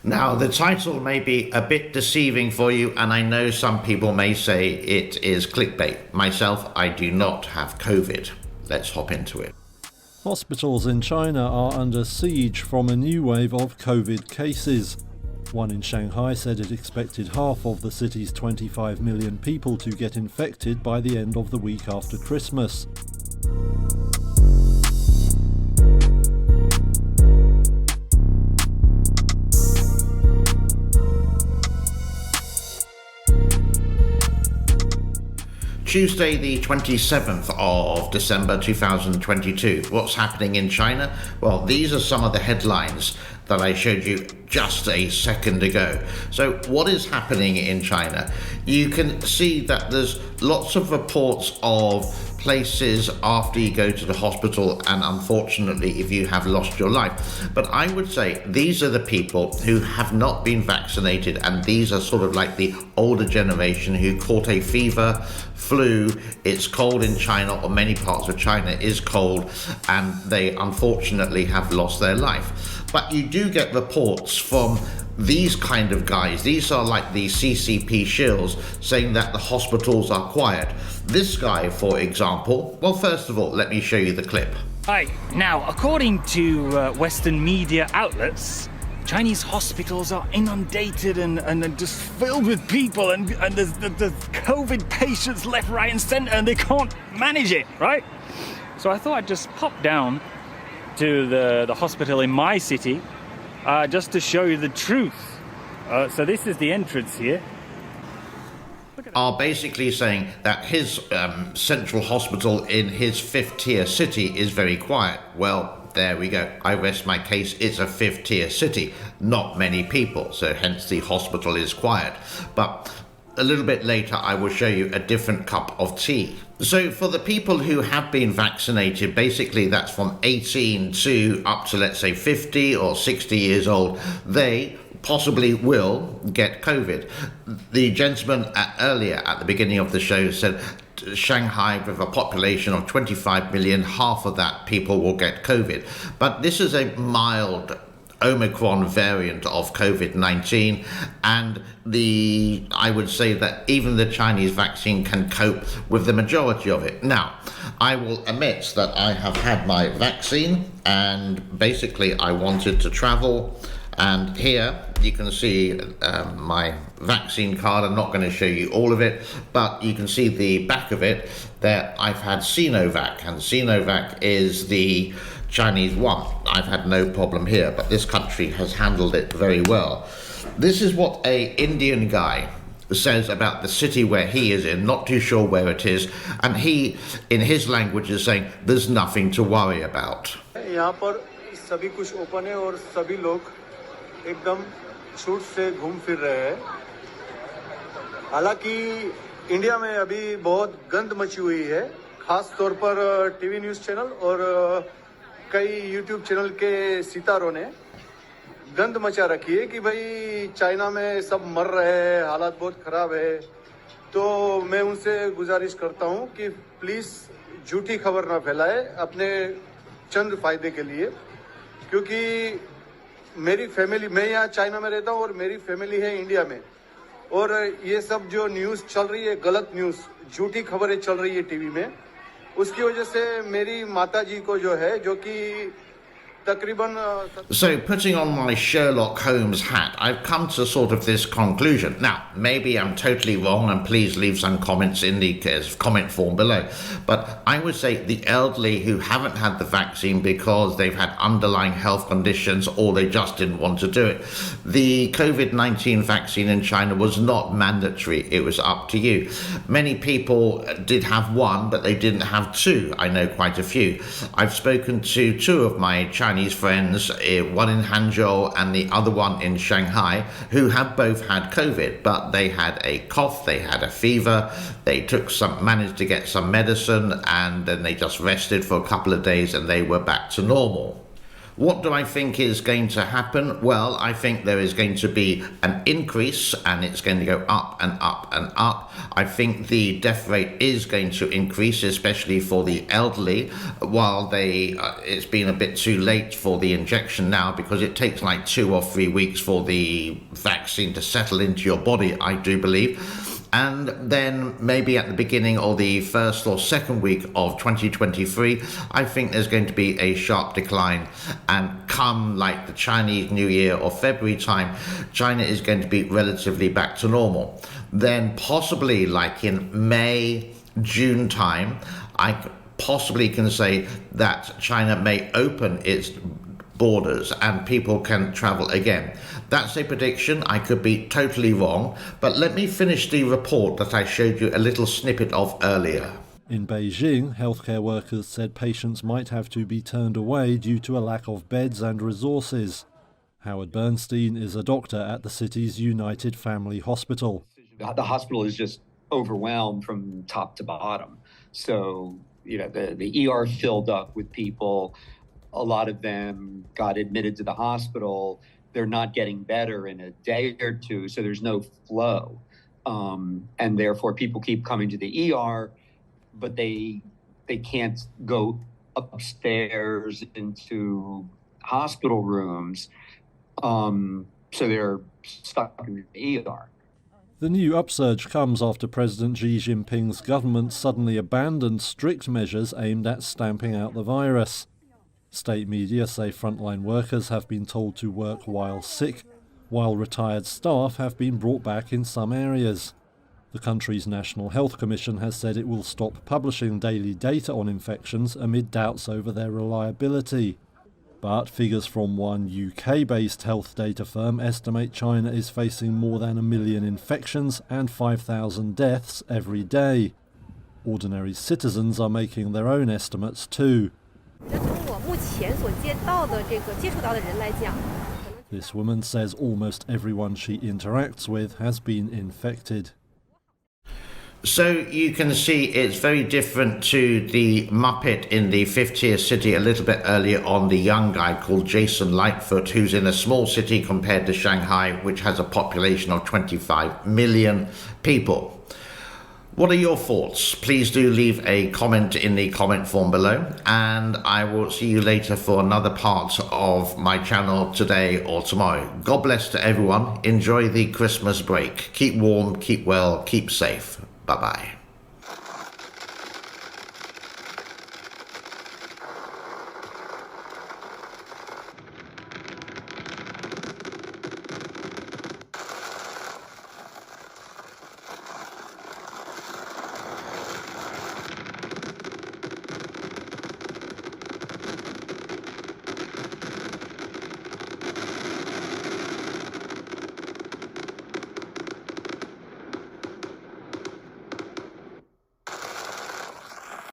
Now, the title may be a bit deceiving for you, and I know some people may say it is clickbait. Myself, I do not have COVID. Let's hop into it. Hospitals in China are under siege from a new wave of COVID cases. One in Shanghai said it expected half of the city's 25 million people to get infected by the end of the week after Christmas. Tuesday, the 27th of December 2022. What's happening in China? Well, these are some of the headlines that I showed you just a second ago. So what is happening in China? You can see that there's lots of reports of places after you go to the hospital and unfortunately if you have lost your life. But I would say these are the people who have not been vaccinated, and these are sort of like the older generation who caught a fever, flu, it's cold in China, or many parts of China is cold, and they unfortunately have lost their life. But you do get reports from these kind of guys. These are like the CCP shills saying that the hospitals are quiet. This guy, for example, well, first of all, let me show you the clip. Hi. Now, according to Western media outlets, Chinese hospitals are inundated and just filled with people, and there's COVID patients left, right, and centre, and they can't manage it, right? So I thought I'd just pop down to the hospital in my city just to show you the truth. So this is the entrance here. Are basically saying that his central hospital in his fifth tier city is very quiet. Well, there we go. I rest my case. It's a fifth tier city, not many people, so hence the hospital is quiet. But a little bit later, I will show you a different cup of tea. So for the people who have been vaccinated, basically that's from 18 to up to, let's say, 50 or 60 years old, they possibly will get COVID. The gentleman earlier at the beginning of the show said Shanghai, with a population of 25 million, half of that people will get COVID. But this is a mild Omicron variant of COVID-19, and I would say that even the Chinese vaccine can cope with the majority of it. Now, I will admit that I have had my vaccine, and basically I wanted to travel, and here you can see my vaccine card. I'm not going to show you all of it, but you can see the back of it there. I've had Sinovac, and Sinovac is the Chinese one. I've had no problem here, but this country has handled it very well. This is what a Indian guy says about the city where he is in, not too sure where it is, and he, in his language, is saying there's nothing to worry about. यहाँ पर सभी कुछ open है और सभी लोग एकदम छूट से घूम फिर रहे हैं। हालांकि इंडिया में अभी बहुत गंद मची हुई है, खास तौर पर टीवी न्यूज़ चैनल और कई यूट्यूब चैनल के सितारों ने गंद मचा रखी है कि भाई चाइना में सब मर रहे हैं, हालात बहुत खराब है। तो मैं उनसे गुजारिश करता हूं कि प्लीज़ झूठी खबर ना फैलाए अपने चंद फायदे के लिए, क्योंकि मेरी फैमिली, मैं यहाँ चाइना में रहता हूँ और मेरी फैमिली है इंडिया में, और ये सब जो न्यूज़ चल रही है, गलत न्यूज़, झूठी खबरें चल रही है टीवी में, उसकी वजह से मेरी माता जी को जो है, जो कि So, putting on my Sherlock Holmes hat, I've come to sort of this conclusion. Now, maybe I'm totally wrong, and please leave some comments in the comment form below. But I would say the elderly who haven't had the vaccine because they've had underlying health conditions or they just didn't want to do it. The COVID-19 vaccine in China was not mandatory. It was up to you. Many people did have one, but they didn't have two. I know quite a few. I've spoken to two of my Chinese friends, one in Hangzhou and the other one in Shanghai, who have both had COVID, but they had a cough, they had a fever, they managed to get some medicine, and then they just rested for a couple of days and they were back to normal. What do I think is going to happen? Well, I think there is going to be an increase, and it's going to go up and up and up. I think the death rate is going to increase, especially for the elderly, while it's been a bit too late for the injection now, because it takes like 2 or 3 weeks for the vaccine to settle into your body, I do believe. And then maybe at the beginning or the first or second week of 2023, I think there's going to be a sharp decline. And come like the Chinese New Year or February time, China is going to be relatively back to normal. Then possibly like in May, June time, I possibly can say that China may open its borders and people can travel again. That's a prediction. I could be totally wrong, but let me finish the report that I showed you a little snippet of earlier. In Beijing, healthcare workers said patients might have to be turned away due to a lack of beds and resources. Howard Bernstein is a doctor at the city's United Family Hospital. The hospital is just overwhelmed from top to bottom. So, the ER filled up with people. A lot of them got admitted to the hospital. They're not getting better in a day or two, so there's no flow. And therefore, people keep coming to the ER, but they can't go upstairs into hospital rooms. So they're stuck in the ER. The new upsurge comes after President Xi Jinping's government suddenly abandoned strict measures aimed at stamping out the virus. State media say frontline workers have been told to work while sick, while retired staff have been brought back in some areas. The country's National Health Commission has said it will stop publishing daily data on infections amid doubts over their reliability. But figures from one UK-based health data firm estimate China is facing more than 1 million infections and 5,000 deaths every day. Ordinary citizens are making their own estimates too. This woman says almost everyone she interacts with has been infected. So you can see it's very different to the Muppet in the fifth-tier city a little bit earlier on, the young guy called Jason Lightfoot, who's in a small city compared to Shanghai, which has a population of 25 million people. What are your thoughts? Please do leave a comment in the comment form below, and I will see you later for another part of my channel today or tomorrow. God bless to everyone. Enjoy the Christmas break. Keep warm, keep well, keep safe. Bye-bye.